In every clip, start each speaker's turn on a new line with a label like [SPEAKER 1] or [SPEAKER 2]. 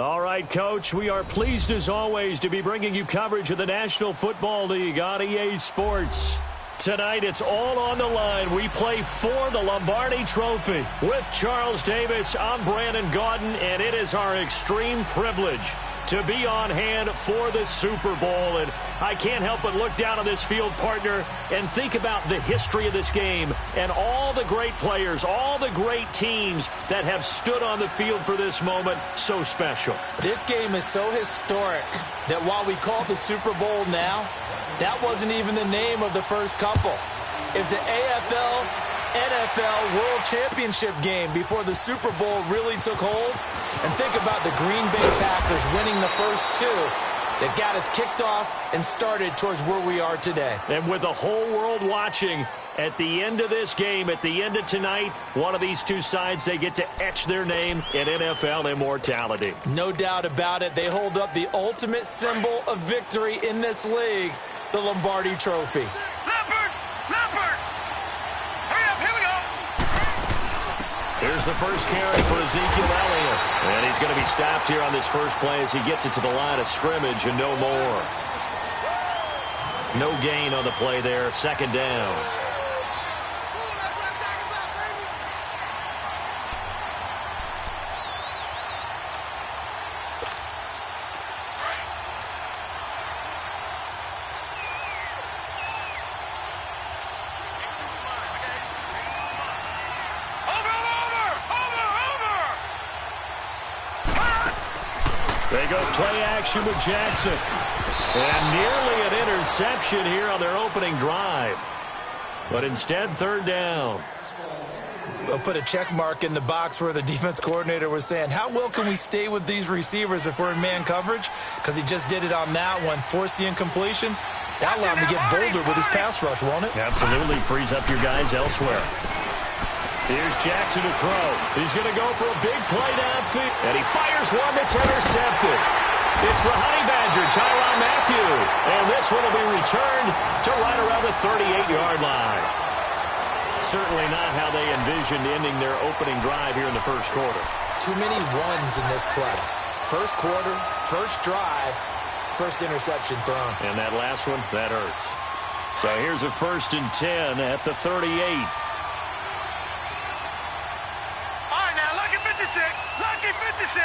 [SPEAKER 1] All right, Coach, we are pleased as always to be bringing you coverage of the National Football League on EA Sports. Tonight, it's all on the line. We play for the Lombardi Trophy. With Charles Davis, I'm Brandon Gaudin, and it is our extreme privilege to be on hand for the Super Bowl. And I can't help but look down on this field, partner, and think about the history of this game and all the great players, all the great teams that have stood on the field for this moment. So special.
[SPEAKER 2] This game is so historic that while we call it the Super Bowl now, that wasn't even the name of the first couple. It's the AFL NFL World Championship game before the Super Bowl really took hold. And think about the Green Bay Packers winning the first two that got us kicked off and started towards where we are today.
[SPEAKER 1] And with the whole world watching, at the end of this game, at the end of tonight, one of these two sides, they get to etch their name in NFL immortality.
[SPEAKER 2] No doubt about it. They hold up the ultimate symbol of victory in this league, the Lombardi Trophy.
[SPEAKER 1] Here's the first carry for Ezekiel Elliott. And he's going to be stopped here on this first play as he gets it to the line of scrimmage and no more. No gain on the play there. Second down. They go play action with Jackson. And nearly an interception here on their opening drive. But instead, third down.
[SPEAKER 2] We'll put a check mark in the box where the defense coordinator was saying, how well can we stay with these receivers if we're in man coverage? Because he just did it on that one, force the incompletion. That'll allow him to get bolder with his pass rush, won't it?
[SPEAKER 1] Absolutely. Frees up your guys elsewhere. Here's Jackson to throw. He's going to go for a big play downfield. And he fires one that's intercepted. It's the Honey Badger, Tyrann Mathieu. And this one will be returned to right around the 38-yard line. Certainly not how they envisioned ending their opening drive here in the first quarter.
[SPEAKER 2] Too many ones in this play. First quarter, first drive, first interception thrown.
[SPEAKER 1] And that last one, that hurts. So here's a 1st and 10 at the 38.
[SPEAKER 3] Lucky 56.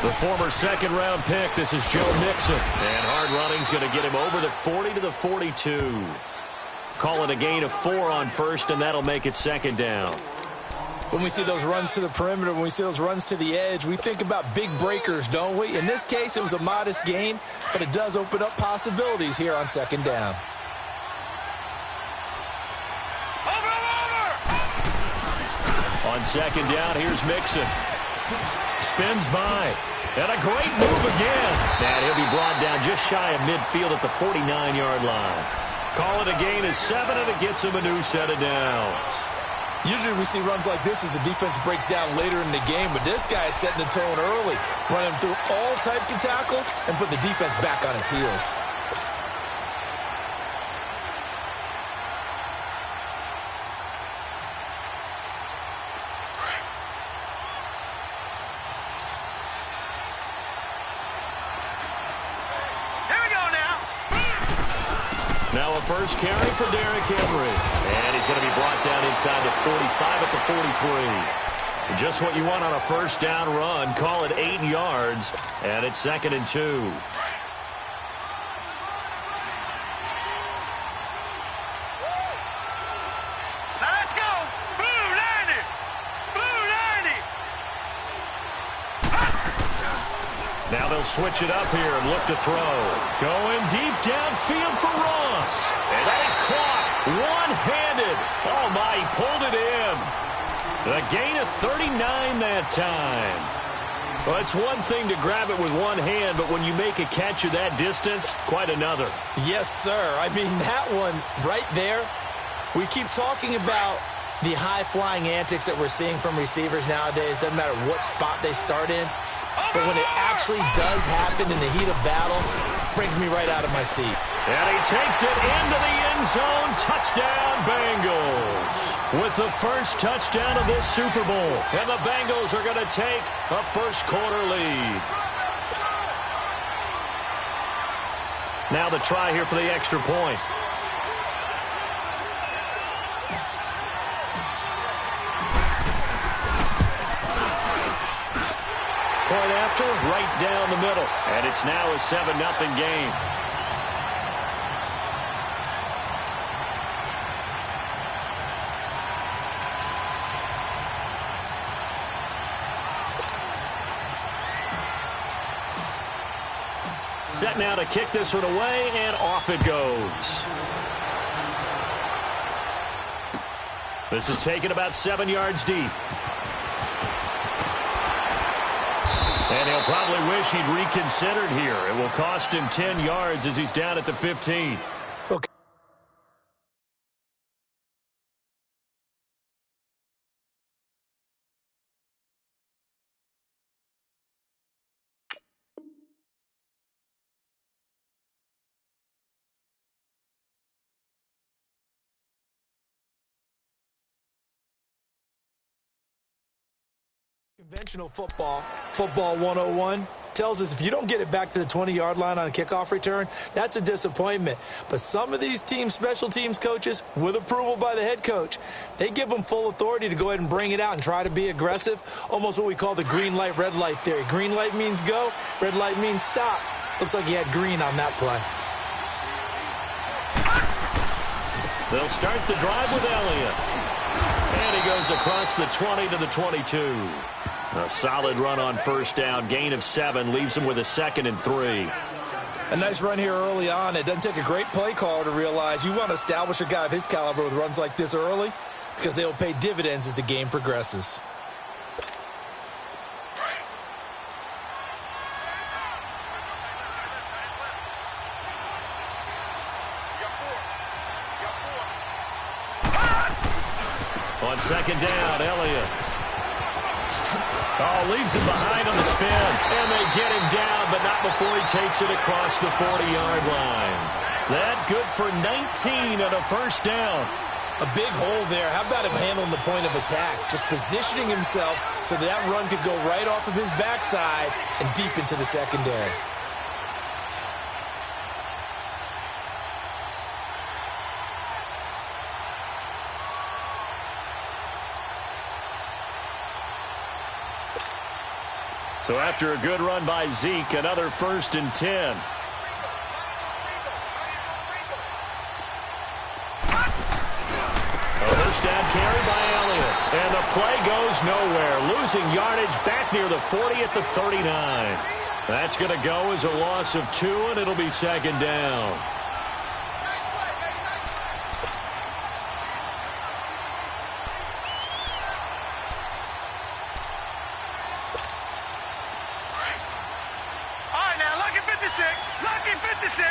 [SPEAKER 1] The former second-round pick, this is Joe Mixon. And hard running's going to get him over the 40 to the 42. Call it a gain of 4 on first, and that'll make it second down.
[SPEAKER 2] When we see those runs to the perimeter, when we see those runs to the edge, we think about big breakers, don't we? In this case, it was a modest gain, but it does open up possibilities here on second down.
[SPEAKER 1] On second down, here's Mixon. Spins by. And a great move again. And he'll be brought down just shy of midfield at the 49-yard line. Call it a gain of 7, and it gets him a new set of downs.
[SPEAKER 2] Usually we see runs like this as the defense breaks down later in the game, but this guy is setting the tone early, running through all types of tackles and put the defense back on its heels.
[SPEAKER 1] Now a first carry for Derrick Henry. And he's going to be brought down inside the 45 at the 43. Just what you want on a first down run. Call it 8 yards. And it's 2nd and 2.
[SPEAKER 3] Let's go. Blue 90. Blue 90.
[SPEAKER 1] Now they'll switch it up here and look to throw. Going deep downfield for Ross. And that is caught one-handed. Oh, my, he pulled it in. A gain of 39 that time. Well, it's one thing to grab it with one hand, but when you make a catch of that distance, quite another.
[SPEAKER 2] Yes, sir. I mean, that one right there, we keep talking about The high-flying antics that we're seeing from receivers nowadays, doesn't matter what spot they start in, but when it actually does happen in the heat of battle, it brings me right out of my seat.
[SPEAKER 1] And he takes it into the end zone. Touchdown, Bengals. With the first touchdown of this Super Bowl. And the Bengals are going to take a first-quarter lead. Now the try here for the extra point. Point after, right down the middle. And it's now a 7-0 game. Set now to kick this one away, and off it goes. This is taken about 7 yards deep. And he'll probably wish he'd reconsidered here. It will cost him 10 yards as he's down at the 15.
[SPEAKER 2] Okay. Conventional football 101, tells us if you don't get it back to the 20-yard line on a kickoff return, that's a disappointment. But some of these special teams coaches, with approval by the head coach, they give them full authority to go ahead and bring it out and try to be aggressive, almost what we call the green light, red light theory. Green light means go, red light means stop. Looks like he had green on that play.
[SPEAKER 1] They'll start the drive with Elliott. And he goes across the 20 to the 22. A solid run on first down. Gain of 7 leaves him with a 2nd and 3.
[SPEAKER 2] A nice run here early on. It doesn't take a great play caller to realize you want to establish a guy of his caliber with runs like this early because they will pay dividends as the game progresses.
[SPEAKER 1] On second down, Elliott. Oh, leaves him behind on the spin. And they get him down, but not before he takes it across the 40-yard line. That good for 19 on a first down.
[SPEAKER 2] A big hole there. How about him handling the point of attack? Just positioning himself so that run could go right off of his backside and deep into the secondary.
[SPEAKER 1] So after a good run by Zeke, another 1st and 10. A first down carry by Elliott. And the play goes nowhere. Losing yardage back near the 40 at the 39. That's going to go as a loss of 2, and it'll be 2nd down.
[SPEAKER 3] Lucky 56.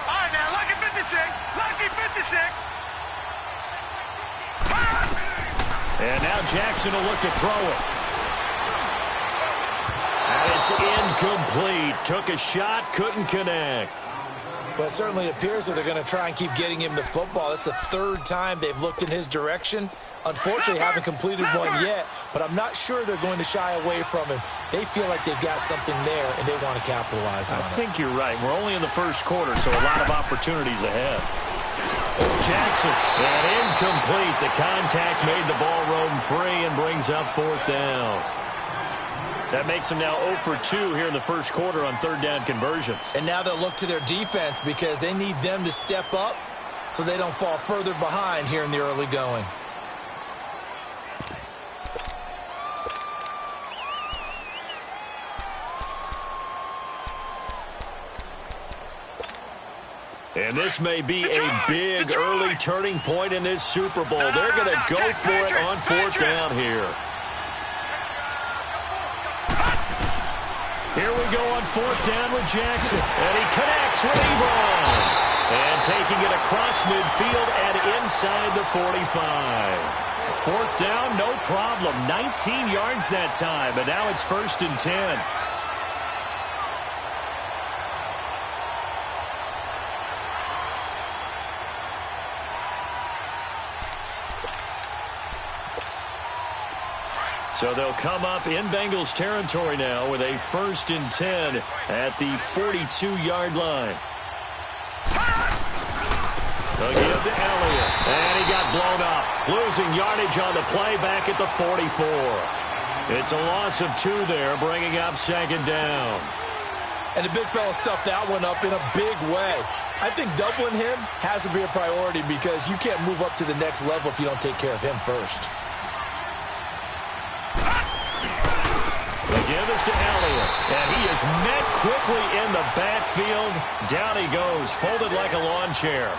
[SPEAKER 3] All right, now, lucky 56. Lucky 56.
[SPEAKER 1] And now Jackson will look to throw it. And it's incomplete. Took a shot, couldn't connect.
[SPEAKER 2] Well, it certainly appears that they're going to try and keep getting him the football. That's the 3rd time they've looked in his direction. Unfortunately, haven't completed one yet, but I'm not sure they're going to shy away from him. They feel like they've got something there, and they want to capitalize on it.
[SPEAKER 1] I think you're right. We're only in the first quarter, so a lot of opportunities ahead. Jackson, and incomplete. The contact made the ball roam free and brings up 4th down. That makes them now 0 for 2 here in the first quarter on 3rd down conversions.
[SPEAKER 2] And now they'll look to their defense because they need them to step up so they don't fall further behind here in the early going.
[SPEAKER 1] And this may be a big early turning point in this Super Bowl. They're going to go for it on 4th down here. Here we go on 4th down with Jackson. And he connects with Ebron. And taking it across midfield and inside the 45. Fourth down, no problem. 19 yards that time, and now it's 1st and 10. So they'll come up in Bengals territory now with a 1st and 10 at the 42-yard line. They'll give to Elliott, and he got blown up. Losing yardage on the play back at the 44. It's a loss of 2 there, bringing up 2nd down.
[SPEAKER 2] And the big fella stuffed that one up in a big way. I think doubling him has to be a priority because you can't move up to the next level if you don't take care of him first.
[SPEAKER 1] The give is to Elliott, and he is met quickly in the backfield. Down he goes, folded like a lawn chair.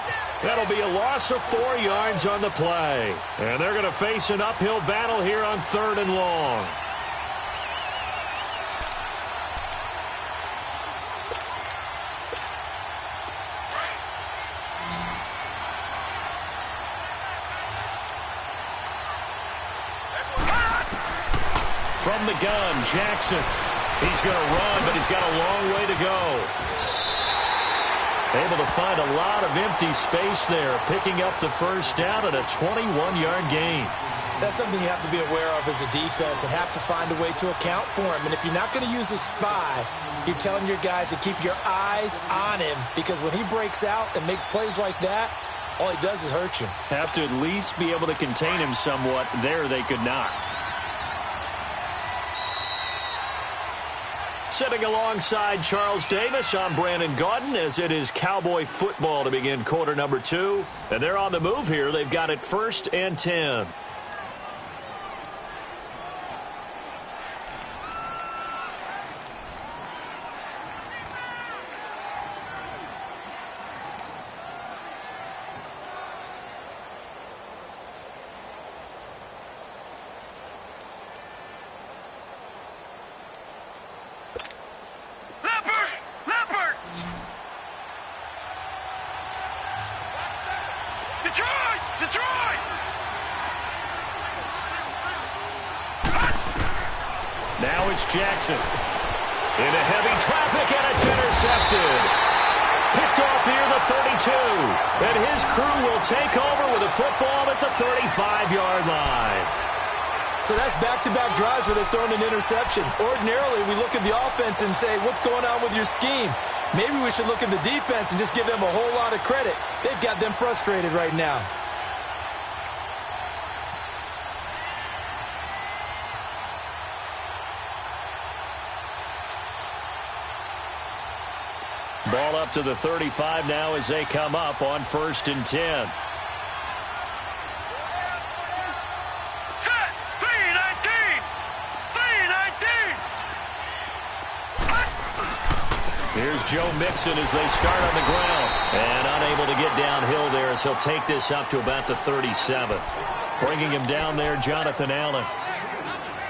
[SPEAKER 1] That'll be a loss of 4 yards on the play. And they're going to face an uphill battle here on 3rd and long. From the gun, Jackson. He's going to run, but he's got a long way to go. Able to find a lot of empty space there, picking up the 1st down at a 21-yard gain.
[SPEAKER 2] That's something you have to be aware of as a defense and have to find a way to account for him. And if you're not going to use a spy, you're telling your guys to keep your eyes on him because when he breaks out and makes plays like that, all he does is hurt you.
[SPEAKER 1] Have to at least be able to contain him somewhat. There they could not. Sitting alongside Charles Davis, I'm Brandon Gaudin as it is Cowboy football to begin quarter number 2. And they're on the move here. They've got it 1st and 10. Now it's Jackson. Into heavy traffic, and it's intercepted. Picked off near the 32. And his crew will take over with a football at the 35-yard line.
[SPEAKER 2] So that's back-to-back drives where they're throwing an interception. Ordinarily, we look at the offense and say, what's going on with your scheme? Maybe we should look at the defense and just give them a whole lot of credit. They've got them frustrated right now.
[SPEAKER 1] Ball up to the 35 now as they come up on 1st and 10.
[SPEAKER 3] Set! 319! 319!
[SPEAKER 1] Here's Joe Mixon as they start on the ground. And unable to get downhill there as he'll take this up to about the 37. Bringing him down there, Jonathan Allen.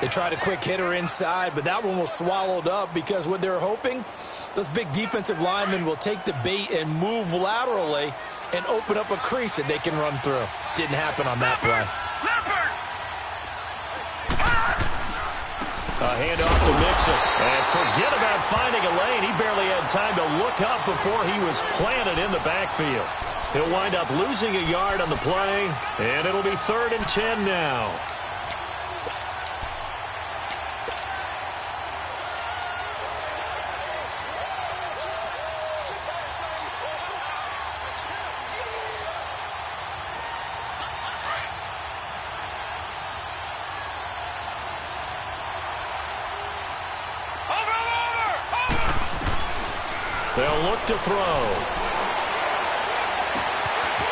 [SPEAKER 2] They tried a quick hitter inside, but that one was swallowed up because what they're hoping, those big defensive linemen will take the bait and move laterally and open up a crease that they can run through. Didn't happen on that play.
[SPEAKER 1] A handoff to Mixon. And forget about finding a lane. He barely had time to look up before he was planted in the backfield. He'll wind up losing a yard on the play, and it'll be 3rd and 10 now. They'll look to throw.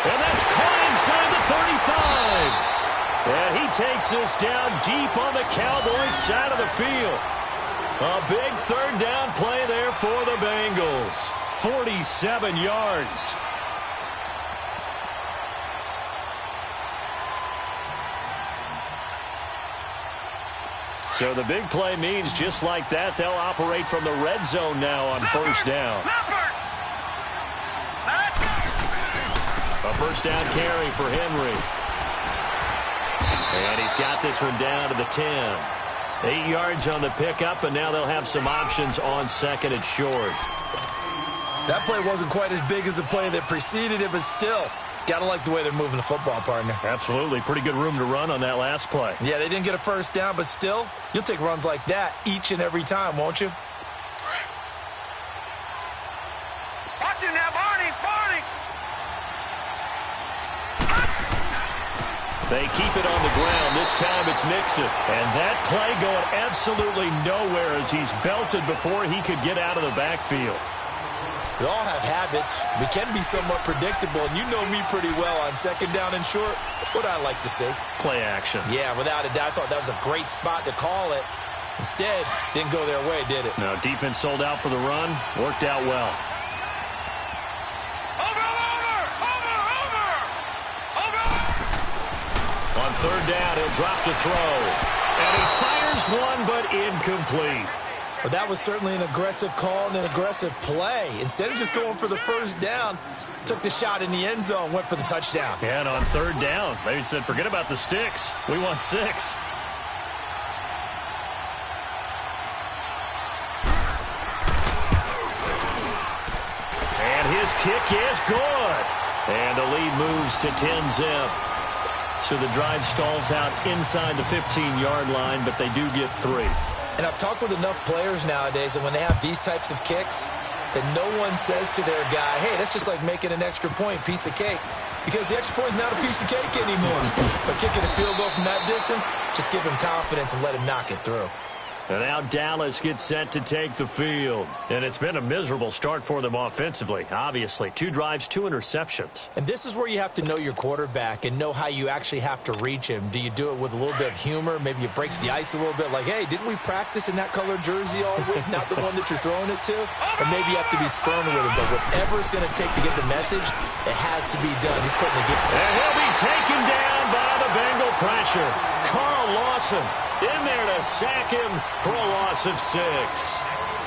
[SPEAKER 1] And that's caught inside the 35. And he takes this down deep on the Cowboys side of the field. A big 3rd down play there for the Bengals. 47 yards. So the big play means just like that, they'll operate from the red zone now on 1st down. A first down carry for Henry. And he's got this one down to the 10. 8 yards on the pickup, and now they'll have some options on second and short.
[SPEAKER 2] That play wasn't quite as big as the play that preceded it, but still, got to like the way they're moving the football, partner.
[SPEAKER 1] Absolutely. Pretty good room to run on that last play.
[SPEAKER 2] Yeah, they didn't get a first down, but still, you'll take runs like that each and every time, won't you?
[SPEAKER 3] Watch him now, Barney.
[SPEAKER 1] They keep it on the ground. This time it's Mixon. And that play going absolutely nowhere as he's belted before he could get out of the backfield.
[SPEAKER 2] We all have habits. We can be somewhat predictable, and you know me pretty well on second down and short. What I like to see.
[SPEAKER 1] Play action.
[SPEAKER 2] Yeah, without a doubt. I thought that was a great spot to call it. Instead, didn't go their way, did it?
[SPEAKER 1] No, defense sold out for the run. Worked out well. On third down, he'll drop to throw. And he fires one, but incomplete.
[SPEAKER 2] Well, that was certainly an aggressive call and an aggressive play. Instead of just going for the first down, took the shot in the end zone, went for the touchdown.
[SPEAKER 1] Yeah, and on third down, they said, forget about the sticks. We want 6. And his kick is good. And the lead moves to 10-zip. So the drive stalls out inside the 15-yard line, but they do get 3.
[SPEAKER 2] And I've talked with enough players nowadays that when they have these types of kicks, that no one says to their guy, hey, that's just like making an extra point, piece of cake. Because the extra point is not a piece of cake anymore. But kicking a field goal from that distance, just give him confidence and let him knock it through.
[SPEAKER 1] And now Dallas gets set to take the field. And it's been a miserable start for them offensively, obviously. 2 drives, 2 interceptions.
[SPEAKER 2] And this is where you have to know your quarterback and know how you actually have to reach him. Do you do it with a little bit of humor? Maybe you break the ice a little bit like, hey, didn't we practice in that colored jersey all week? Not the one that you're throwing it to? Or maybe you have to be stern with him. But whatever it's going to take to get the message, it has to be done. He's putting the game.
[SPEAKER 1] And he'll be taken down by the Bengal pressure. Carl Lawson in there to sack him for a loss of 6.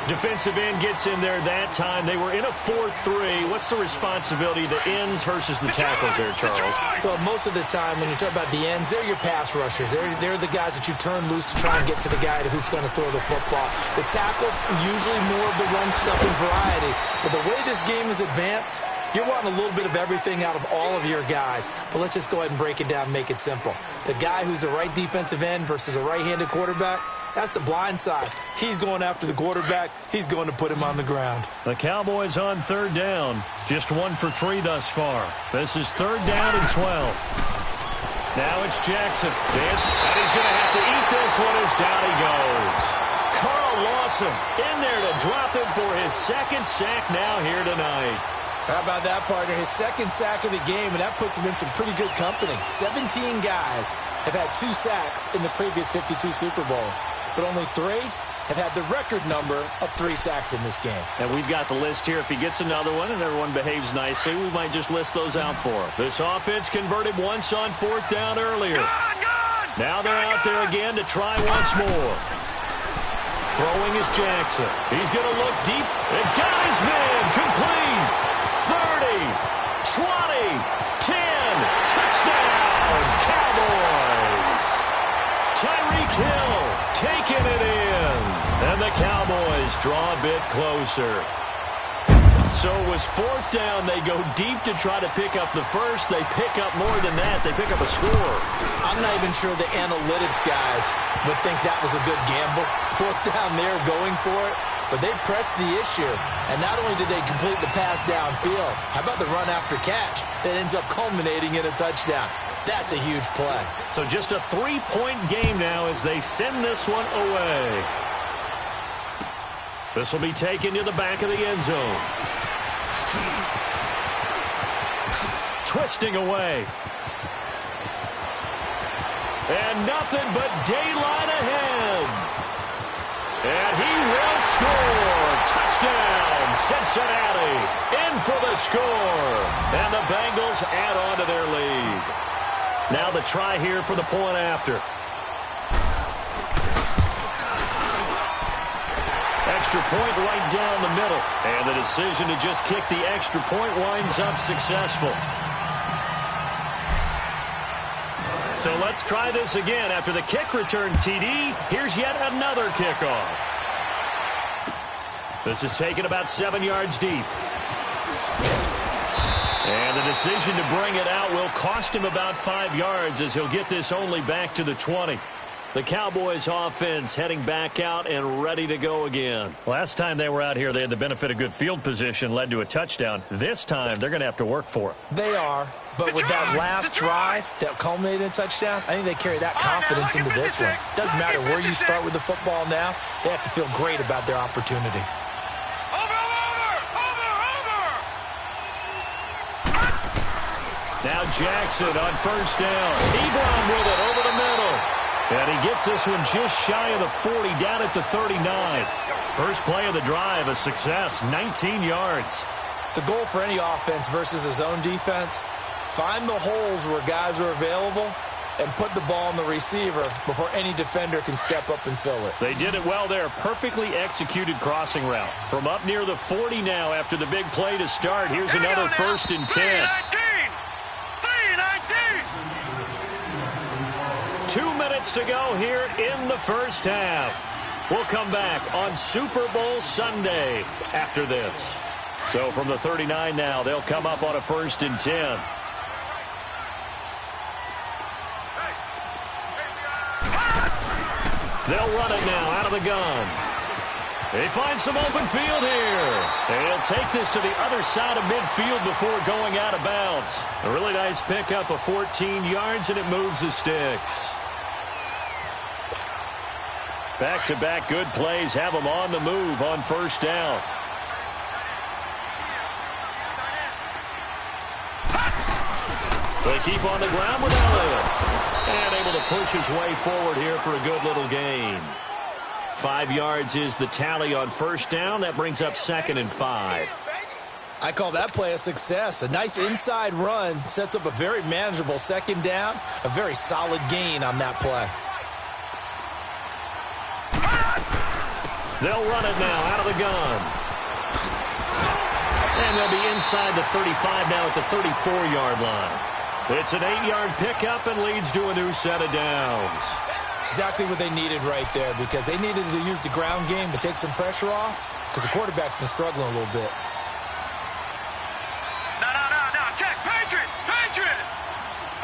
[SPEAKER 1] Defensive end gets in there that time. They were in a 4-3. What's the responsibility, the ends versus the tackles there, Charles?
[SPEAKER 2] Well, most of the time when you talk about the ends, they're your pass rushers. They're the guys that you turn loose to try and get to the guy who's going to throw the football. The tackles, usually more of the run-stuffing variety. But the way this game is advanced, you're wanting a little bit of everything out of all of your guys. But let's just go ahead and break it down and make it simple. The guy who's the right defensive end versus a right-handed quarterback, that's the blind side. He's going after the quarterback. He's going to put him on the ground.
[SPEAKER 1] The Cowboys on third down. Just 1 for 3 thus far. This is third down and 12. Now it's Jackson. And he's going to have to eat this one as down he goes. Carl Lawson in there to drop him for his 2nd sack now here tonight.
[SPEAKER 2] How about that, partner? His 2nd sack of the game, and that puts him in some pretty good company. 17 guys have had 2 sacks in the previous 52 Super Bowls, but only 3 have had the record number of 3 sacks in this game.
[SPEAKER 1] And we've got the list here. If he gets another one and everyone behaves nicely, we might just list those out for him. This offense converted once on 4th down earlier. Now they're out there again to try once more. Throwing is Jackson. He's going to look deep and got his man complete. 30, 20, 10, touchdown, Cowboys. Tyreek Hill taking it in, and the Cowboys draw a bit closer. So it was 4th down. They go deep to try to pick up the first. They pick up more than that. They pick up a score.
[SPEAKER 2] I'm not even sure the analytics guys would think that was a good gamble. 4th down there going for it. But they pressed the issue, and not only did they complete the pass downfield, how about the run after catch that ends up culminating in a touchdown? That's a huge play.
[SPEAKER 1] So just a 3-point game now as they send this one away. This will be taken to the back of the end zone. Twisting away. And nothing but daylight ahead. And he will score. Touchdown, Cincinnati. In for the score. And the Bengals add on to their lead. Now the try here for the point after. Extra point right down the middle. And the decision to just kick the extra point winds up successful. So let's try this again. After the kick return TD, here's yet another kickoff. This is taken about 7 yards deep. And the decision to bring it out will cost him about 5 yards as he'll get this only back to the 20. The Cowboys offense heading back out and ready to go again. Last time they were out here, they had the benefit of good field position, led to a touchdown. This time, they're going to have to work for it.
[SPEAKER 2] They are, but with that last drive that culminated in a touchdown, I think they carry that confidence into this one. Doesn't matter where you start with the football now, they have to feel great about their opportunity.
[SPEAKER 1] Now Jackson on first down. Ebron with it over the middle. And he gets this one just shy of the 40, down at the 39. First play of the drive, a success, 19 yards.
[SPEAKER 2] The goal for any offense versus his own defense, find the holes where guys are available and put the ball on the receiver before any defender can step up and fill it.
[SPEAKER 1] They did it well there. Perfectly executed crossing route. From up near the 40 now after the big play to start. Here's another 1st and 10. 2 minutes to go here in the first half. We'll come back on Super Bowl Sunday after this. So from the 39 now, they'll come up on a 1st and 10. They'll run it now out of the gun. They find some open field here. They'll take this to the other side of midfield before going out of bounds. A really nice pickup of 14 yards, and it moves the sticks. Back-to-back good plays have them on the move on first down. They keep on the ground with Elliott. And able to push his way forward here for a good little gain. 5 yards is the tally on first down. That brings up 2nd and 5.
[SPEAKER 2] I call that play a success. A nice inside run sets up a very manageable 2nd down. A very solid gain on that play.
[SPEAKER 1] They'll run it now out of the gun. And they'll be inside the 35 now at the 34-yard line. It's an 8-yard pickup and leads to a new set of downs.
[SPEAKER 2] Exactly what they needed right there, because they needed to use the ground game to take some pressure off, because the quarterback's been struggling a little bit.
[SPEAKER 3] No. Check. Patriot.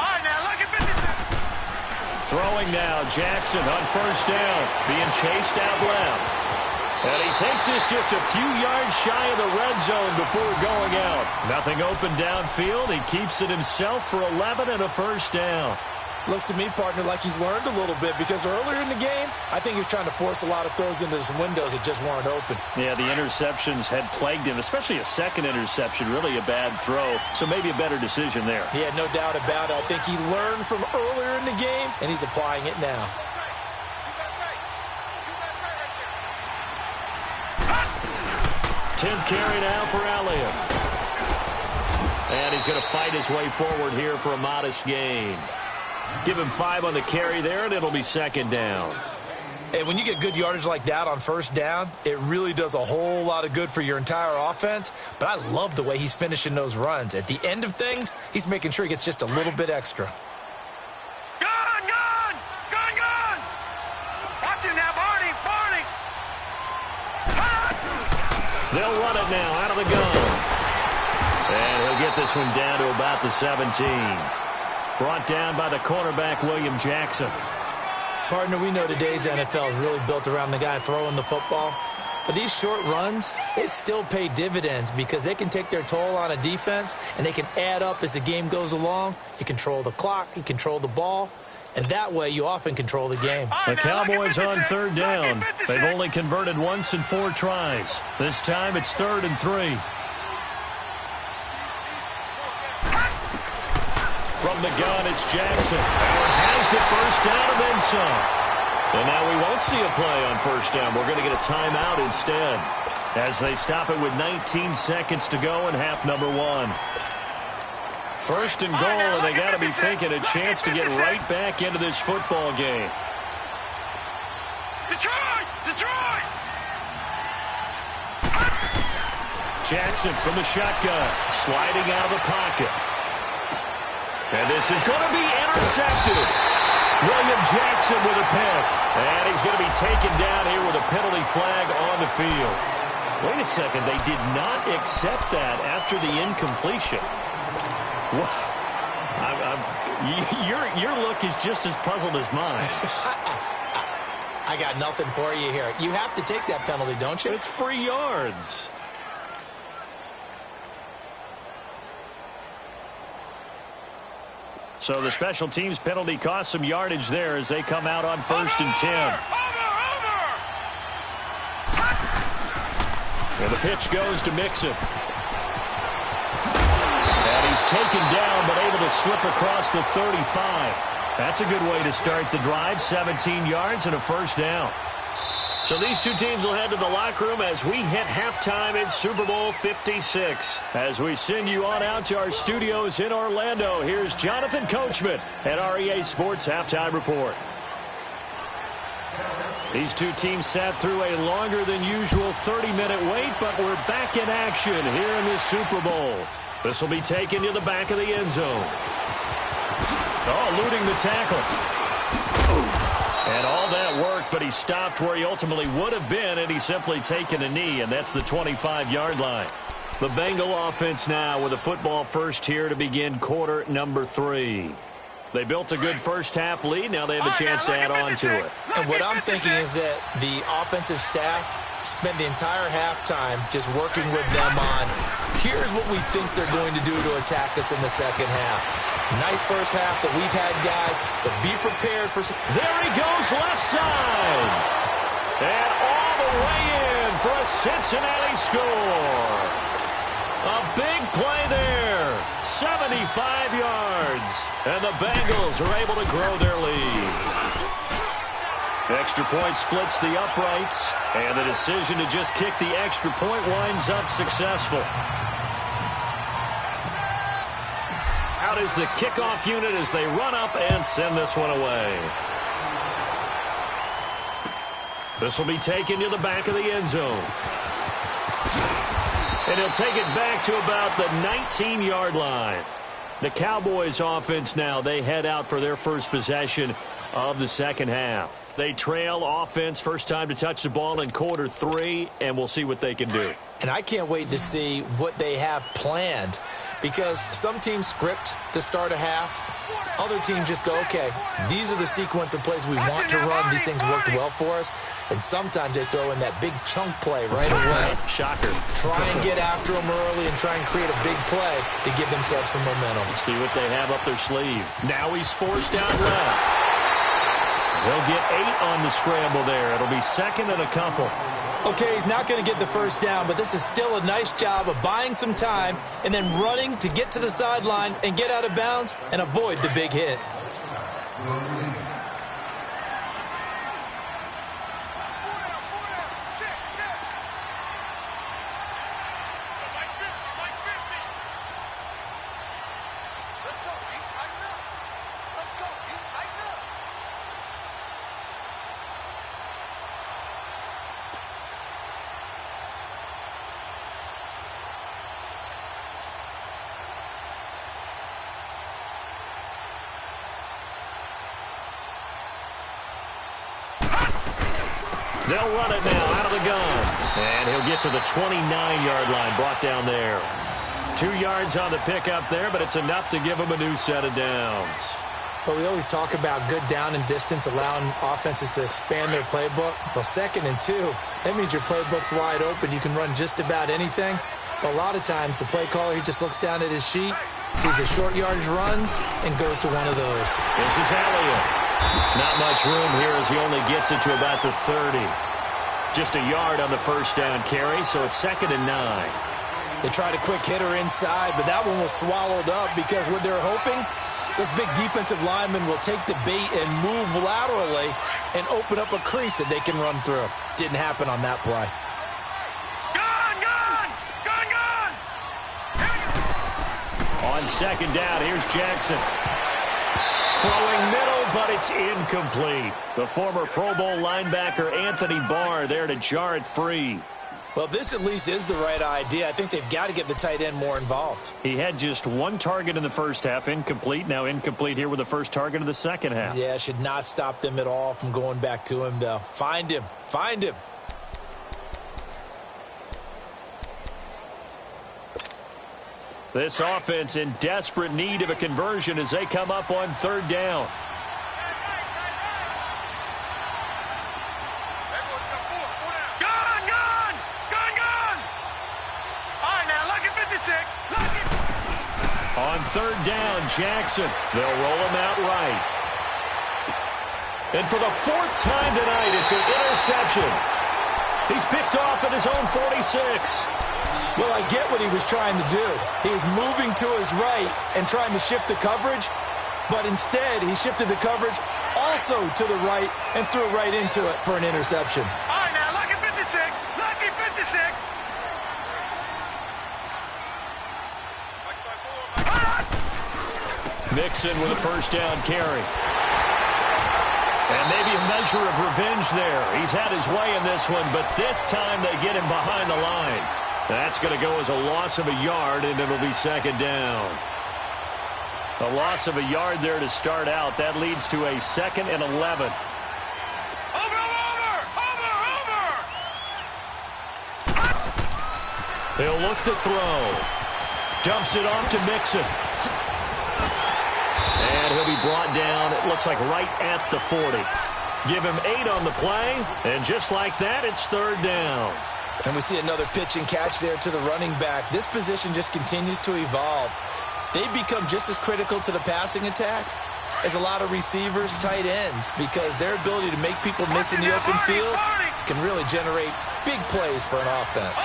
[SPEAKER 3] All right, now, look at 50.
[SPEAKER 1] Throwing now, Jackson on first down, being chased out left. And he takes this just a few yards shy of the red zone before going out. Nothing open downfield. He keeps it himself for 11 and a first down.
[SPEAKER 2] Looks to me, partner, like he's learned a little bit, because earlier in the game, I think he was trying to force a lot of throws into some windows that just weren't open.
[SPEAKER 1] Yeah, the interceptions had plagued him, especially a second interception, really a bad throw. So maybe a better decision there.
[SPEAKER 2] Yeah, no doubt about it. I think he learned from earlier in the game, and he's applying it now.
[SPEAKER 1] Tenth carry now for Elliott. And he's going to fight his way forward here for a modest gain. Give him 5 on the carry there, and it'll be 2nd down.
[SPEAKER 2] And when you get good yardage like that on first down, it really does a whole lot of good for your entire offense. But I love the way he's finishing those runs. At the end of things, he's making sure he gets just a little bit extra.
[SPEAKER 3] Gun! Watch him now, Barney!
[SPEAKER 1] They'll run it now out of the gun. And he'll get this one down to about the 17. Brought down by the cornerback, William Jackson.
[SPEAKER 2] Partner, we know today's NFL is really built around the guy throwing the football. But these short runs, they still pay dividends because they can take their toll on a defense, and they can add up as the game goes along. You control the clock, you control the ball, and that way you often control the game.
[SPEAKER 1] The Cowboys on 3rd down. They've only converted once in 4 tries. This time it's 3rd and 3. From the gun, it's Jackson. And has the first down and then some. And now we won't see a play on first down. We're going to get a timeout instead as they stop it with 19 seconds to go in half number 1. 1st and goal, and they got to be thinking a chance to get right back into this football game.
[SPEAKER 3] Detroit!
[SPEAKER 1] Jackson from the shotgun, sliding out of the pocket. And this is going to be intercepted. William Jackson with a pick. And he's going to be taken down here with a penalty flag on the field. Wait a second. They did not accept that after the incompletion. Wow. Your look is just as puzzled as mine.
[SPEAKER 2] I got nothing for you here. You have to take that penalty, don't you?
[SPEAKER 1] It's free yards. So the special teams penalty cost some yardage there as they come out on 1st and 10. And the pitch goes to Mixon. And he's taken down but able to slip across the 35. That's a good way to start the drive. 17 yards and a first down. So these two teams will head to the locker room as we hit halftime in Super Bowl 56. As we send you on out to our studios in Orlando, here's Jonathan Coachman at REA Sports Halftime Report. These two teams sat through a longer than usual 30-minute wait, but we're back in action here in this Super Bowl. This will be taken to the back of the end zone. Oh, eluding the tackle. And all that worked, but he stopped where he ultimately would have been, and he's simply taken a knee, and that's the 25-yard line. The Bengal offense now with a football first here to begin quarter number 3. They built a good first-half lead. Now they have a chance to add on to it.
[SPEAKER 2] And what I'm thinking is that the offensive staff spent the entire halftime just working with them on, here's what we think they're going to do to attack us in the second half. Nice first half that we've had, guys, but be prepared for some.
[SPEAKER 1] There he goes, left side. And all the way in for a Cincinnati score. A big play there. 75 yards. And the Bengals are able to grow their lead. Extra point splits the uprights. And the decision to just kick the extra point winds up successful. Out is the kickoff unit as they run up and send this one away. This will be taken to the back of the end zone. And he'll take it back to about the 19-yard line. The Cowboys offense now, they head out for their first possession of the second half. They trail offense first time to touch the ball in quarter 3, and we'll see what they can do.
[SPEAKER 2] And I can't wait to see what they have planned, because some teams script to start a half. Other teams just go, okay, these are the sequence of plays we want to run. These things worked well for us. And sometimes they throw in that big chunk play right away.
[SPEAKER 1] Shocker.
[SPEAKER 2] Try and get after them early and try and create a big play to give themselves some momentum.
[SPEAKER 1] See what they have up their sleeve. Now he's forced out left. He'll get 8 on the scramble there. It'll be second and a couple.
[SPEAKER 2] Okay, he's not going to get the first down, but this is still a nice job of buying some time and then running to get to the sideline and get out of bounds and avoid the big hit.
[SPEAKER 1] They'll run it now out of the gun. And he'll get to the 29-yard line, brought down there. 2 yards on the pickup there, but it's enough to give him a new set of downs.
[SPEAKER 2] But we always talk about good down and distance, allowing offenses to expand their playbook. Well, 2nd and 2, that means your playbook's wide open. You can run just about anything. But a lot of times, the play caller, he just looks down at his sheet, sees the short yardage runs, and goes to one of those.
[SPEAKER 1] This is Elliott. Not much room here as he only gets it to about the 30. Just a yard on the first down carry, so it's 2nd and 9.
[SPEAKER 2] They tried a quick hitter inside, but that one was swallowed up because what they're hoping, those big defensive linemen will take the bait and move laterally and open up a crease that they can run through. Didn't happen on that play.
[SPEAKER 1] On 2nd down, here's Jackson. Throwing middle, but it's incomplete. The former Pro Bowl linebacker Anthony Barr there to jar it free.
[SPEAKER 2] Well, this at least is the right idea. I think they've got to get the tight end more involved.
[SPEAKER 1] He had just one target in the first half, incomplete. Now incomplete here with the first target of the second half.
[SPEAKER 2] Yeah, should not stop them at all from going back to him, though. Find him. Find him.
[SPEAKER 1] This offense in desperate need of a conversion as they come up on third down. On third down, Jackson. They'll roll him out right. And for the fourth time tonight, it's an interception. He's picked off at his own 46.
[SPEAKER 2] Well, I get what he was trying to do. He was moving to his right and trying to shift the coverage, but instead he shifted the coverage also to the right and threw it right into it for an interception.
[SPEAKER 3] All right, now, lucky 56. Lucky 56.
[SPEAKER 1] Mixon with a first down carry. And maybe a measure of revenge there. He's had his way in this one, but this time they get him behind the line. That's going to go as a loss of a yard, and it'll be second down. A loss of a yard there to start out. That leads to a 2nd and 11. He'll look to throw. Dumps it off to Mixon. And he'll be brought down, it looks like right at the 40. Give him 8 on the play, and just like that, it's third down.
[SPEAKER 2] And we see another pitch and catch there to the running back. This position just continues to evolve. They've become just as critical to the passing attack as a lot of receivers, tight ends, because their ability to make people miss in the open field can really generate big plays for an offense.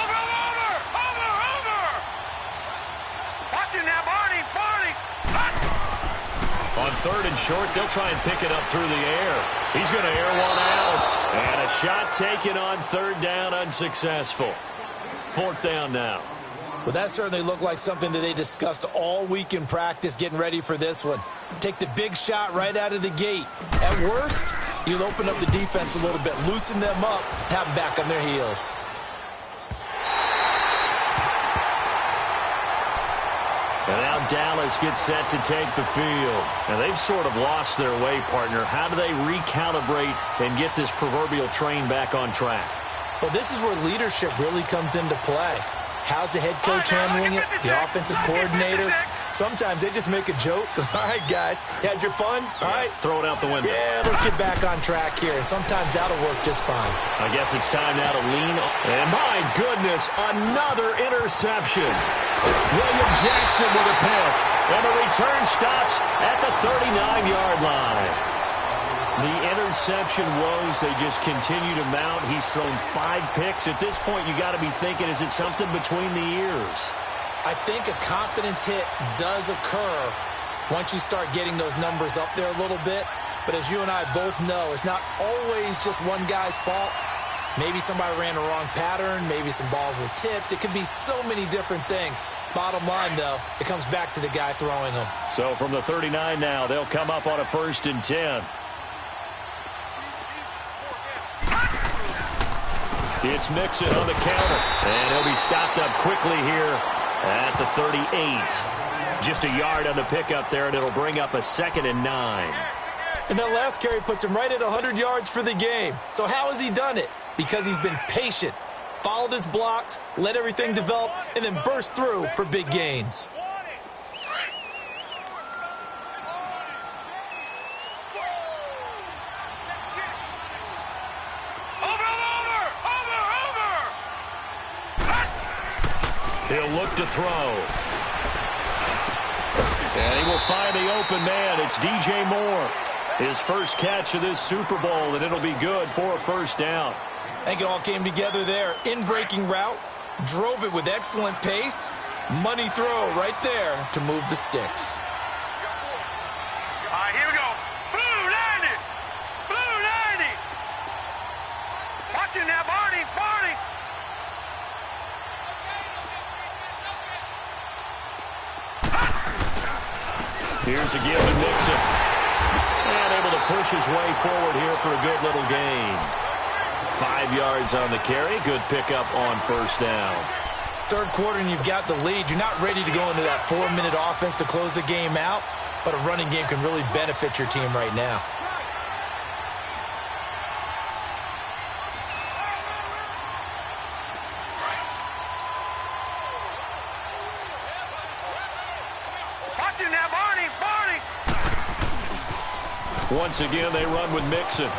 [SPEAKER 1] On third and short, they'll try and pick it up through the air. He's going to air one out. And a shot taken on third down, unsuccessful. Fourth down now.
[SPEAKER 2] Well, that certainly looked like something that they discussed all week in practice getting ready for this one. Take the big shot right out of the gate. At worst, you'll open up the defense a little bit, loosen them up, have them back on their heels.
[SPEAKER 1] And now Dallas gets set to take the field. And they've sort of lost their way, partner. How do they recalibrate and get this proverbial train back on track?
[SPEAKER 2] Well, this is where leadership really comes into play. How's the head coach handling it? The offensive coordinator? Sometimes they just make a joke. All right, guys, you had your fun? All right.
[SPEAKER 1] Throw it out the window.
[SPEAKER 2] Yeah, let's get back on track here. And sometimes that'll work just fine.
[SPEAKER 1] I guess it's time now to lean on. And my goodness, another interception. William Jackson with a pick. And the return stops at the 39-yard line. The interception woes, they just continue to mount. He's thrown 5 picks. At this point, you got to be thinking, is it something between the ears?
[SPEAKER 2] I think a confidence hit does occur once you start getting those numbers up there a little bit. But as you and I both know, it's not always just one guy's fault. Maybe somebody ran the wrong pattern. Maybe some balls were tipped. It could be so many different things. Bottom line, though, it comes back to the guy throwing them.
[SPEAKER 1] So from the 39 now, they'll come up on a 1st and 10. It's Mixon on the counter. And he'll be stopped up quickly here at the 38. Just a yard on the pickup there, and it'll bring up a 2nd and 9.
[SPEAKER 2] And that last carry puts him right at 100 yards for the game. So how has he done it? Because he's been patient, followed his blocks, let everything develop, and then burst through for big gains.
[SPEAKER 1] He'll look to throw. And he will find the open man. It's DJ Moore. His first catch of this Super Bowl, and it'll be good for a 1st down.
[SPEAKER 2] I think it all came together there. In-breaking route, drove it with excellent pace. Money throw right there to move the sticks.
[SPEAKER 3] All right, here we go. Blue 90. Blue 90. Watch it now, Barney. Barney.
[SPEAKER 1] Here's a give and Mixon. And able to push his way forward here for a good little gain. 5 yards on the carry. Good pickup on first down.
[SPEAKER 2] Third quarter and you've got the lead. You're not ready to go into that 4-minute offense to close the game out, but a running game can really benefit your team right now.
[SPEAKER 3] Watch him now, Barney! Barney!
[SPEAKER 1] Once again, they run with Mixon.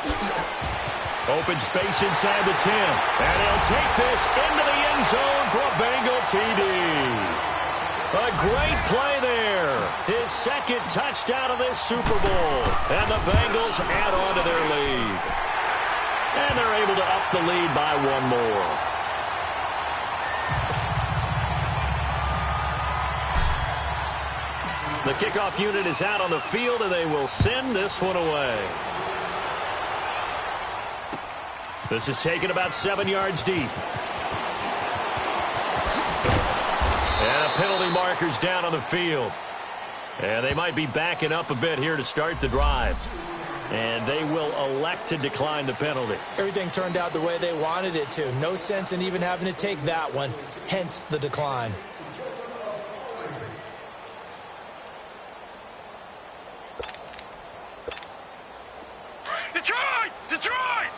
[SPEAKER 1] Open space inside the 10. And he'll take this into the end zone for a Bengal TD. A great play there. His second touchdown of this Super Bowl. And the Bengals add on to their lead. And they're able to up the lead by one more. The kickoff unit is out on the field, and they will send this one away. This is taken about 7 yards deep. And a penalty marker's down on the field. And they might be backing up a bit here to start the drive. And they will elect to decline the penalty.
[SPEAKER 2] Everything turned out the way they wanted it to. No sense in even having to take that one, hence the decline.
[SPEAKER 3] Detroit! Detroit!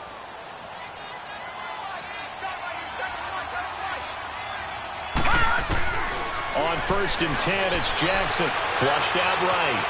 [SPEAKER 1] On 1st and 10, it's Jackson. Flushed out right.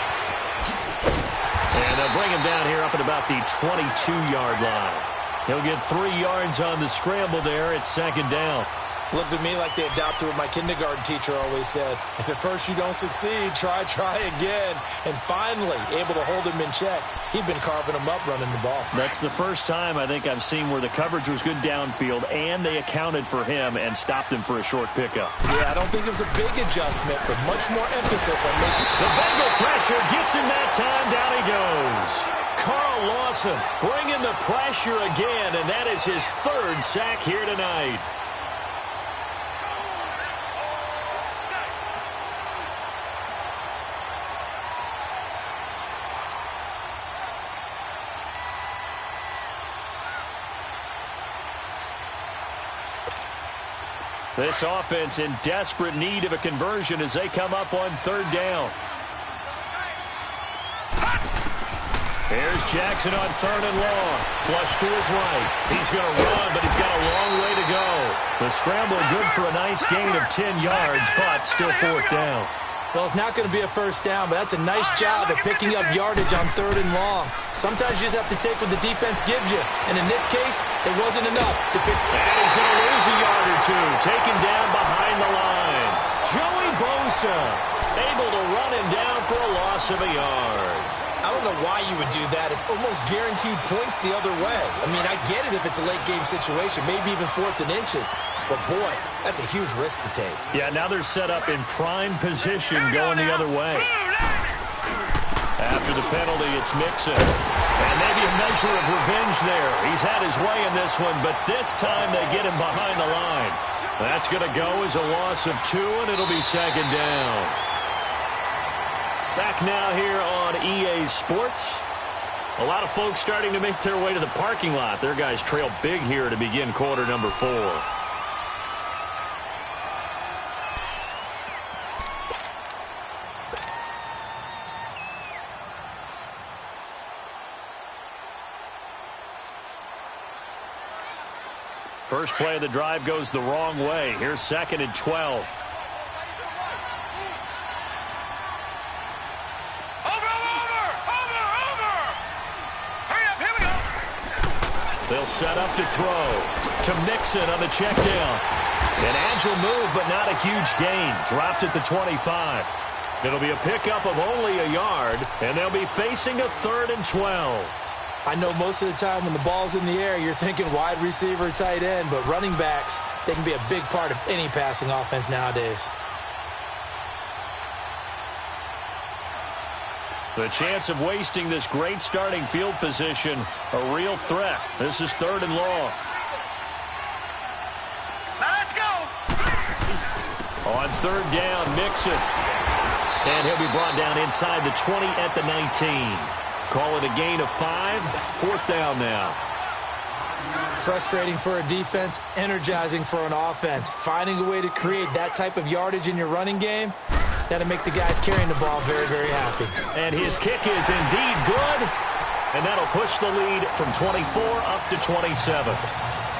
[SPEAKER 1] And they'll bring him down here up at about the 22-yard line. He'll get 3 yards on the scramble there. It's 2nd down.
[SPEAKER 2] Looked at me like they adopted what my kindergarten teacher always said. If at first you don't succeed, try again. And finally, able to hold him in check. He'd been carving him up running the ball.
[SPEAKER 1] That's the first time I think I've seen where the coverage was good downfield, and they accounted for him and stopped him for a short pickup.
[SPEAKER 2] Yeah, I don't think it was a big adjustment, but much more emphasis on making...
[SPEAKER 1] The Bengal pressure gets him that time. Down he goes. Carl Lawson bringing the pressure again, and that is his 3rd sack here tonight. This offense in desperate need of a conversion as they come up on 3rd down. Here's Jackson on 3rd and long. Flush to his right. He's going to run, but he's got a long way to go. The scramble good for a nice gain of 10 yards, but still 4th down.
[SPEAKER 2] Well, it's not going to be a first down, but that's a nice job of picking up yardage on 3rd and long. Sometimes you just have to take what the defense gives you. And in this case, it wasn't enough to pick.
[SPEAKER 1] And he's going to lose a yard or two. Taken down behind the line. Joey Bosa able to run him down for a loss of a yard.
[SPEAKER 2] I don't know why you would do that. It's almost guaranteed points the other way. I mean, I get it if it's a late game situation, maybe even 4th and inches. But, boy, that's a huge risk to take.
[SPEAKER 1] Yeah, now they're set up in prime position going the other way. After the penalty, it's Mixon. And maybe a measure of revenge there. He's had his way in this one, but this time they get him behind the line. That's going to go as a loss of 2, and it'll be 2nd down. Back now here on EA Sports. A lot of folks starting to make their way to the parking lot. Their guys trail big here to begin quarter number 4. First play of the drive goes the wrong way. Here's 2nd and 12. They'll set up to throw to Mixon on the check down. An agile move, but not a huge gain. Dropped at the 25. It'll be a pickup of only a yard, and they'll be facing a 3rd and 12.
[SPEAKER 2] I know most of the time when the ball's in the air, you're thinking wide receiver, tight end, but running backs, they can be a big part of any passing offense nowadays.
[SPEAKER 1] The chance of wasting this great starting field position, a real threat. This is 3rd and long.
[SPEAKER 3] Now let's go.
[SPEAKER 1] On 3rd down, Mixon. And he'll be brought down inside the 20 at the 19. Call it a gain of 5. 4th down now.
[SPEAKER 2] Frustrating for a defense, energizing for an offense. Finding a way to create that type of yardage in your running game, that'll make the guys carrying the ball very, very happy.
[SPEAKER 1] And his kick is indeed good, and that'll push the lead from 24 up to 27.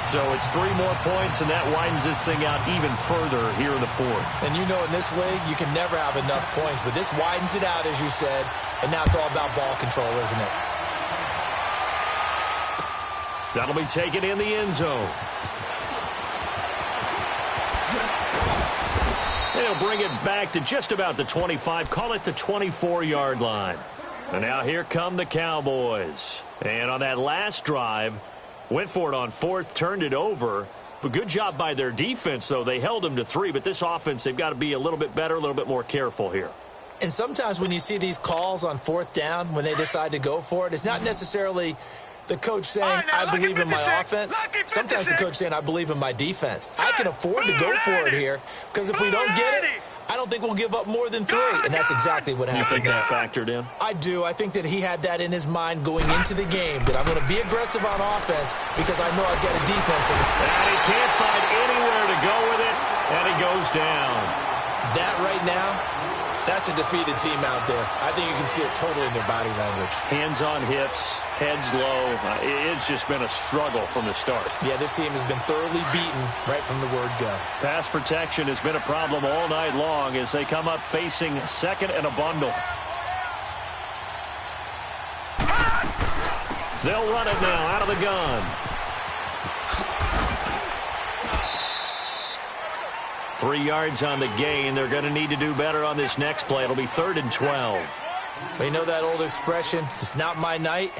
[SPEAKER 1] So it's 3 more points, and that widens this thing out even further here in the fourth.
[SPEAKER 2] And you know in this league, you can never have enough points, but this widens it out, as you said, and now it's all about ball control, isn't it?
[SPEAKER 1] That'll be taken in the end zone. They'll bring it back to just about the 25, call it the 24-yard line. And now here come the Cowboys. And on that last drive, went for it on 4th, turned it over. But good job by their defense, though. They held them to 3, but this offense, they've got to be a little bit better, a little bit more careful here.
[SPEAKER 2] And sometimes when you see these calls on 4th down, when they decide to go for it, it's not necessarily the coach saying, I believe in my offense. Sometimes the coach saying, I believe in my defense. I can afford to go for it here because if we don't get it, I don't think we'll give up more than 3. And that's exactly what happened.
[SPEAKER 1] You think that factored in?
[SPEAKER 2] I do. I think that he had that in his mind going into the game, that I'm going to be aggressive on offense because I know I've got a defense.
[SPEAKER 1] And he can't find anywhere to go with it, and he goes down.
[SPEAKER 2] That right now, that's a defeated team out there. I think you can see it totally in their body language.
[SPEAKER 1] Hands on hips, heads low. It's just been a struggle from the start.
[SPEAKER 2] Yeah, this team has been thoroughly beaten right from the word go.
[SPEAKER 1] Pass protection has been a problem all night long as they come up facing 2nd and a bundle. They'll run it now out of the gun. 3 yards on the gain. They're going to need to do better on this next play. It'll be 3rd and 12.
[SPEAKER 2] Well, you know that old expression, it's not my night.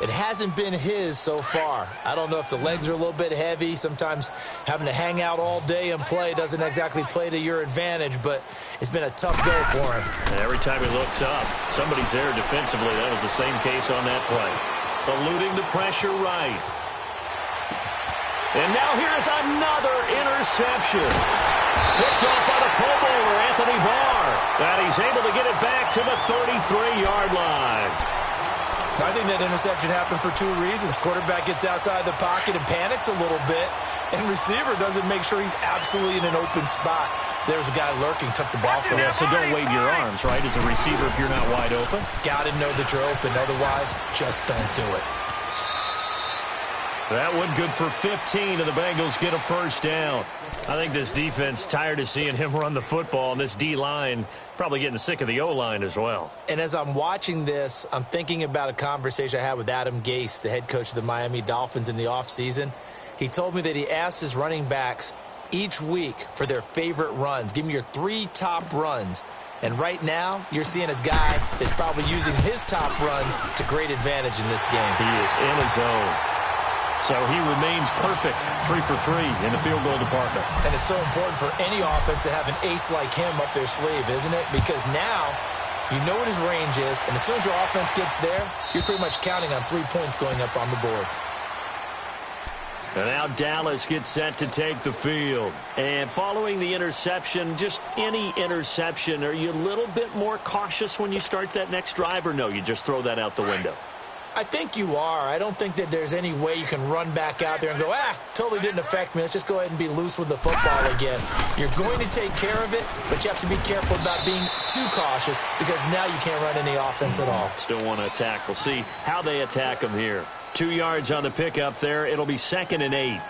[SPEAKER 2] It hasn't been his so far. I don't know if the legs are a little bit heavy. Sometimes having to hang out all day and play doesn't exactly play to your advantage, but it's been a tough go for him.
[SPEAKER 1] And every time he looks up, somebody's there defensively. That was the same case on that play. Eluding the pressure right. And now here's another interception. Picked off by the Pro Bowler, Anthony Barr. And he's able to get it back to the 33-yard line.
[SPEAKER 2] I think that interception happened for 2 reasons. Quarterback gets outside the pocket and panics a little bit, and receiver doesn't make sure he's absolutely in an open spot. So there's a guy lurking, took the ball from him.
[SPEAKER 1] Yeah, so don't wave your arms, right, as a receiver if you're not wide open.
[SPEAKER 2] Got to know that you're open. Otherwise, just don't do it.
[SPEAKER 1] That one good for 15, and the Bengals get a first down. I think this defense tired of seeing him run the football, and this D-line probably getting sick of the O-line as well.
[SPEAKER 2] And as I'm watching this, I'm thinking about a conversation I had with Adam Gase, the head coach of the Miami Dolphins in the offseason. He told me that he asked his running backs each week for their favorite runs. Give me your 3 top runs. And right now, you're seeing a guy that's probably using his top runs to great advantage in this game.
[SPEAKER 1] He is in his zone. So he remains perfect, 3 for 3 in the field goal department.
[SPEAKER 2] And it's so important for any offense to have an ace like him up their sleeve, isn't it? Because now you know what his range is, and as soon as your offense gets there, you're pretty much counting on 3 points going up on the board.
[SPEAKER 1] And now Dallas gets set to take the field. And following the interception, just any interception, are you a little bit more cautious when you start that next drive, or no, you just throw that out the window?
[SPEAKER 2] I think you are. I don't think that there's any way you can run back out there and go, totally didn't affect me. Let's just go ahead and be loose with the football again. You're going to take care of it, but you have to be careful about being too cautious because now you can't run any offense at all.
[SPEAKER 1] Still want to attack. We'll see how they attack them here. 2 yards on the pickup there. It'll be 2nd and 8.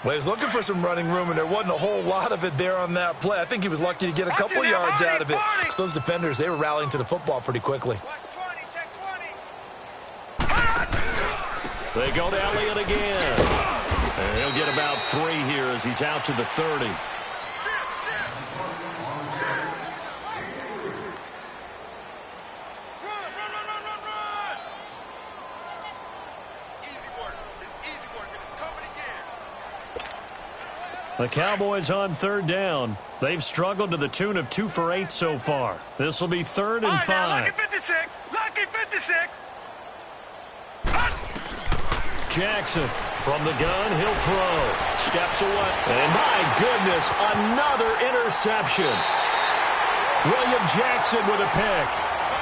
[SPEAKER 2] Well, he was looking for some running room, and there wasn't a whole lot of it there on that play. I think he was lucky to get a couple yards out of it. So those defenders, they were rallying to the football pretty quickly.
[SPEAKER 1] They go to Elliott again. And he'll get about 3 here as he's out to the 30. The Cowboys on 3rd down. They've struggled to the tune of 2 for 8 so far. This will be 3rd and 5.
[SPEAKER 3] Lucky 56. Lucky 56.
[SPEAKER 1] Jackson from the gun, he'll throw. Steps away. And my goodness, another interception. William Jackson with a pick.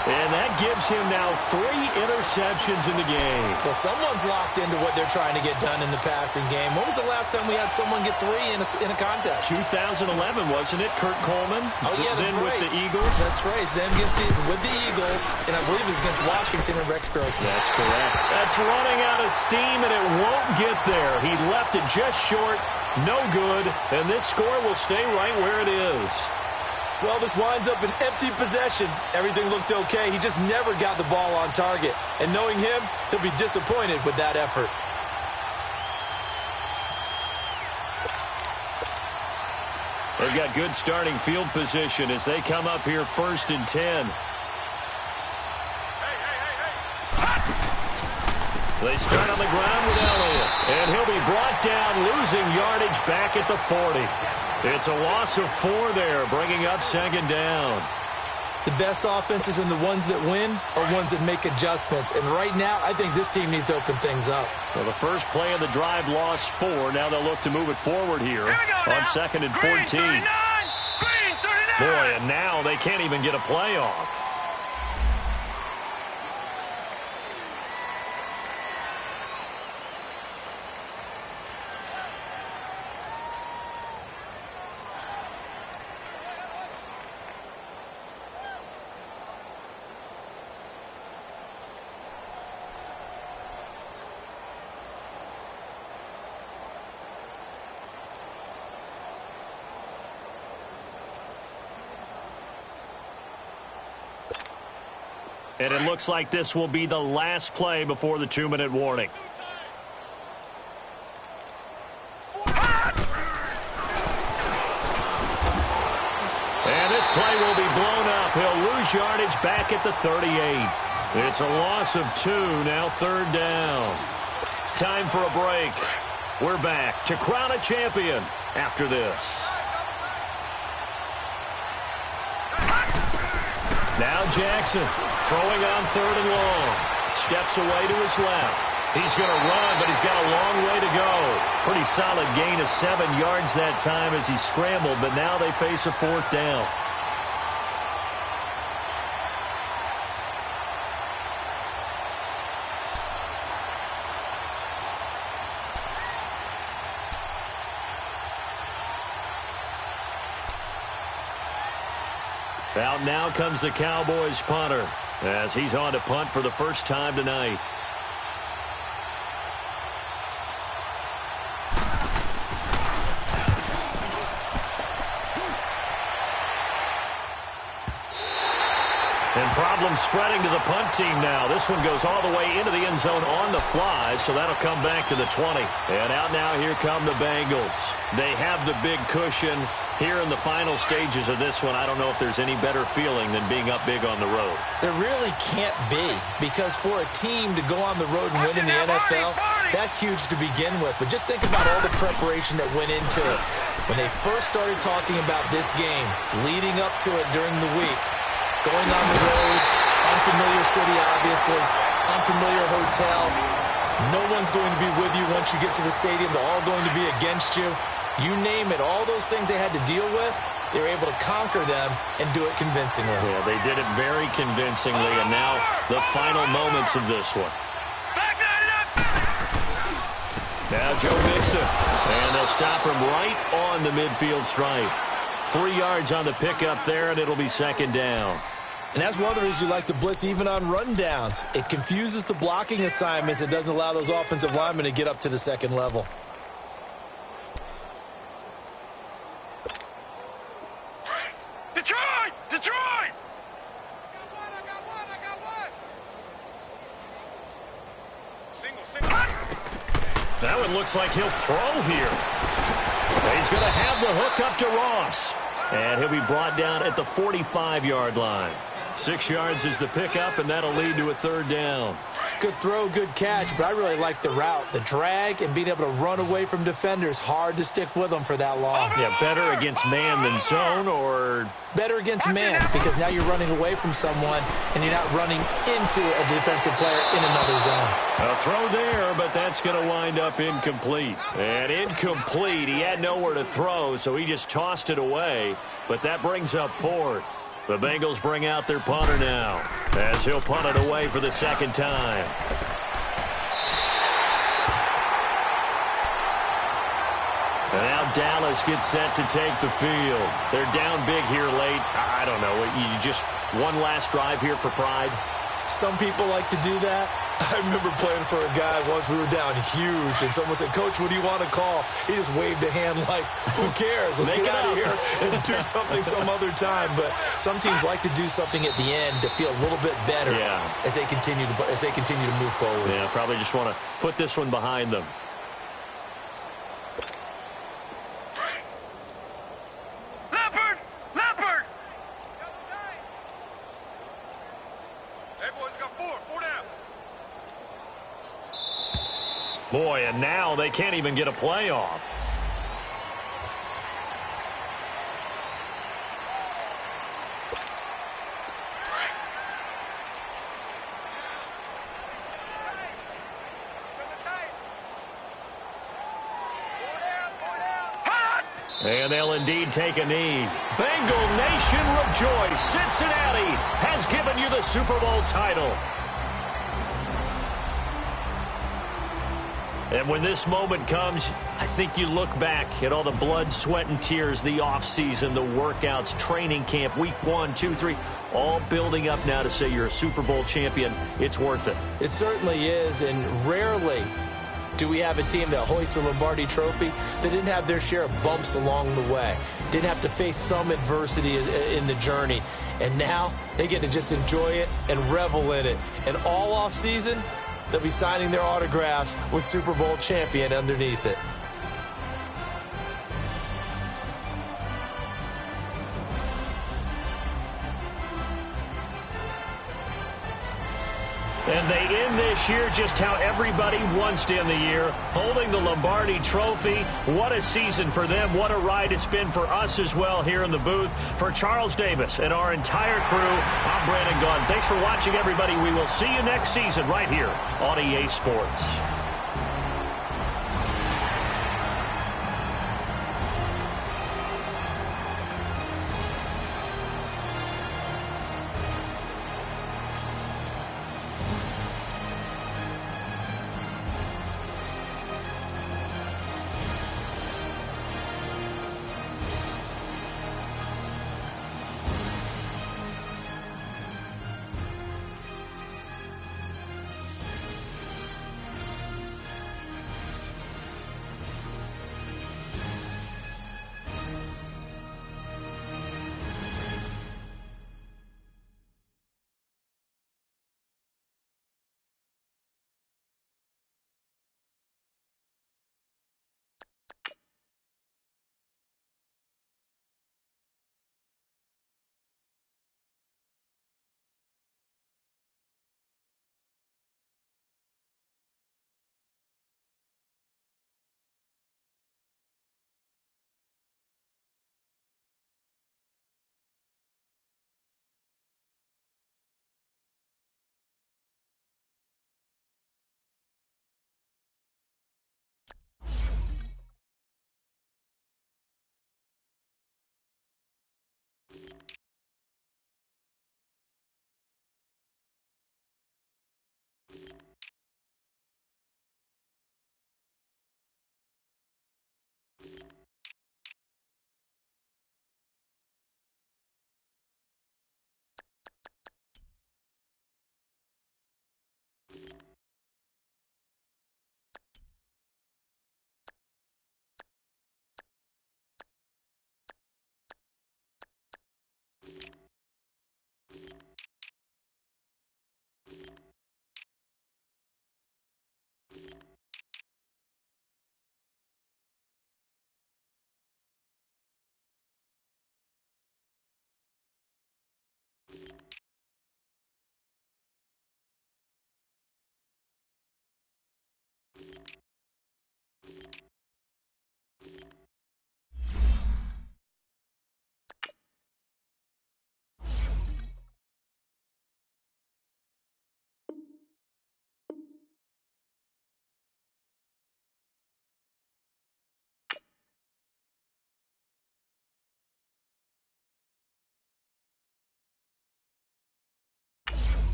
[SPEAKER 1] And that gives him now 3 interceptions in the game.
[SPEAKER 2] Well, someone's locked into what they're trying to get done in the passing game. When was the last time we had someone get 3 in a contest?
[SPEAKER 1] 2011, wasn't it? Kurt Coleman.
[SPEAKER 2] Oh, yeah, that's
[SPEAKER 1] then
[SPEAKER 2] right.
[SPEAKER 1] with the Eagles.
[SPEAKER 2] That's right. It's them with the Eagles, and I believe it's against Washington and Rex Grossman.
[SPEAKER 1] That's correct. That's running out of steam, and it won't get there. He left it just short. No good. And this score will stay right where it is.
[SPEAKER 2] Well, this winds up an empty possession. Everything looked okay. He just never got the ball on target. And knowing him, he'll be disappointed with that effort.
[SPEAKER 1] They've got good starting field position as they come up here 1st and 10. They start on the ground with Elliott. And he'll be brought down, losing yardage back at the 40. It's a loss of 4 there, bringing up 2nd down.
[SPEAKER 2] The best offenses and the ones that win are ones that make adjustments. And right now, I think this team needs to open things up.
[SPEAKER 1] Well, the first play of the drive lost 4. Now they'll look to move it forward here on 2nd and 14.
[SPEAKER 3] Green 39.
[SPEAKER 1] Boy, and now they can't even get a play off. And it looks like this will be the last play before the 2-minute warning. And this play will be blown up. He'll lose yardage back at the 38. It's a loss of 2, now 3rd down. Time for a break. We're back to crown a champion after this. Now Jackson throwing on 3rd and long. Steps away to his left. He's going to run, but he's got a long way to go. Pretty solid gain of 7 yards that time as he scrambled, but now they face a 4th down. Out now comes the Cowboys punter as he's on to punt for the first time tonight. And problems spreading to the punt team now. This one goes all the way into the end zone on the fly, so that'll come back to the 20. And out now, here come the Bengals. They have the big cushion. Here in the final stages of this one, I don't know if there's any better feeling than being up big on the road.
[SPEAKER 2] There really can't be, because for a team to go on the road and win in the NFL, that's huge to begin with. But just think about all the preparation that went into it. When they first started talking about this game, leading up to it during the week, going on the road, unfamiliar city, obviously, unfamiliar hotel. No one's going to be with you once you get to the stadium. They're all going to be against you. You name it, all those things they had to deal with, they were able to conquer them and do it convincingly.
[SPEAKER 1] Yeah, they did it very convincingly, and now the final moments of this one. Now Joe Mixon, and they'll stop him right on the midfield stripe. 3 yards on the pickup there, and it'll be 2nd down.
[SPEAKER 2] And that's one of the reasons you like to blitz even on rundowns. It confuses the blocking assignments. It doesn't allow those offensive linemen to get up to the 2nd level.
[SPEAKER 3] Detroit! Detroit! Single.
[SPEAKER 1] That one looks like he'll throw here. He's going to have the hook up to Ross. And he'll be brought down at the 45-yard line. 6 yards is the pickup, and that'll lead to a 3rd down.
[SPEAKER 2] Good throw, good catch, but I really like the route. The drag and being able to run away from defenders, hard to stick with them for that long.
[SPEAKER 1] Yeah, better against man than zone, or?
[SPEAKER 2] Better against man, because now you're running away from someone, and you're not running into a defensive player in another zone.
[SPEAKER 1] A throw there, but that's going to wind up incomplete. And incomplete, he had nowhere to throw, so he just tossed it away. But that brings up 4th. The Bengals bring out their punter now, as he'll punt it away for the second time. And now Dallas gets set to take the field. They're down big here late. I don't know. You just one last drive here for pride?
[SPEAKER 2] Some people like to do that. I remember playing for a guy once. We were down huge, and someone said, "Coach, what do you want to call?" He just waved a hand like, who cares? Let's get out of here and do something some other time. But some teams like to do something at the end to feel a little bit better as they continue to move forward.
[SPEAKER 1] Yeah, probably just want to put this one behind them. Boy, and now they can't even get a playoff. And they'll indeed take a knee. Bengal Nation rejoice. Cincinnati has given you the Super Bowl title. And when this moment comes, I think you look back at all the blood, sweat, and tears, the offseason, the workouts, training camp, week 1, 2, 3, all building up now to say you're a Super Bowl champion. It's worth it.
[SPEAKER 2] It certainly is, and rarely do we have a team that hoists the Lombardi Trophy that didn't have their share of bumps along the way, didn't have to face some adversity in the journey, and now they get to just enjoy it and revel in it. And all offseason, they'll be signing their autographs with Super Bowl champion underneath it.
[SPEAKER 1] And they end this year just how everybody wants to end the year, holding the Lombardi Trophy. What a season for them. What a ride it's been for us as well here in the booth. For Charles Davis and our entire crew, I'm Brandon Gunn. Thanks for watching, everybody. We will see you next season right here on EA Sports.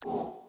[SPEAKER 4] you.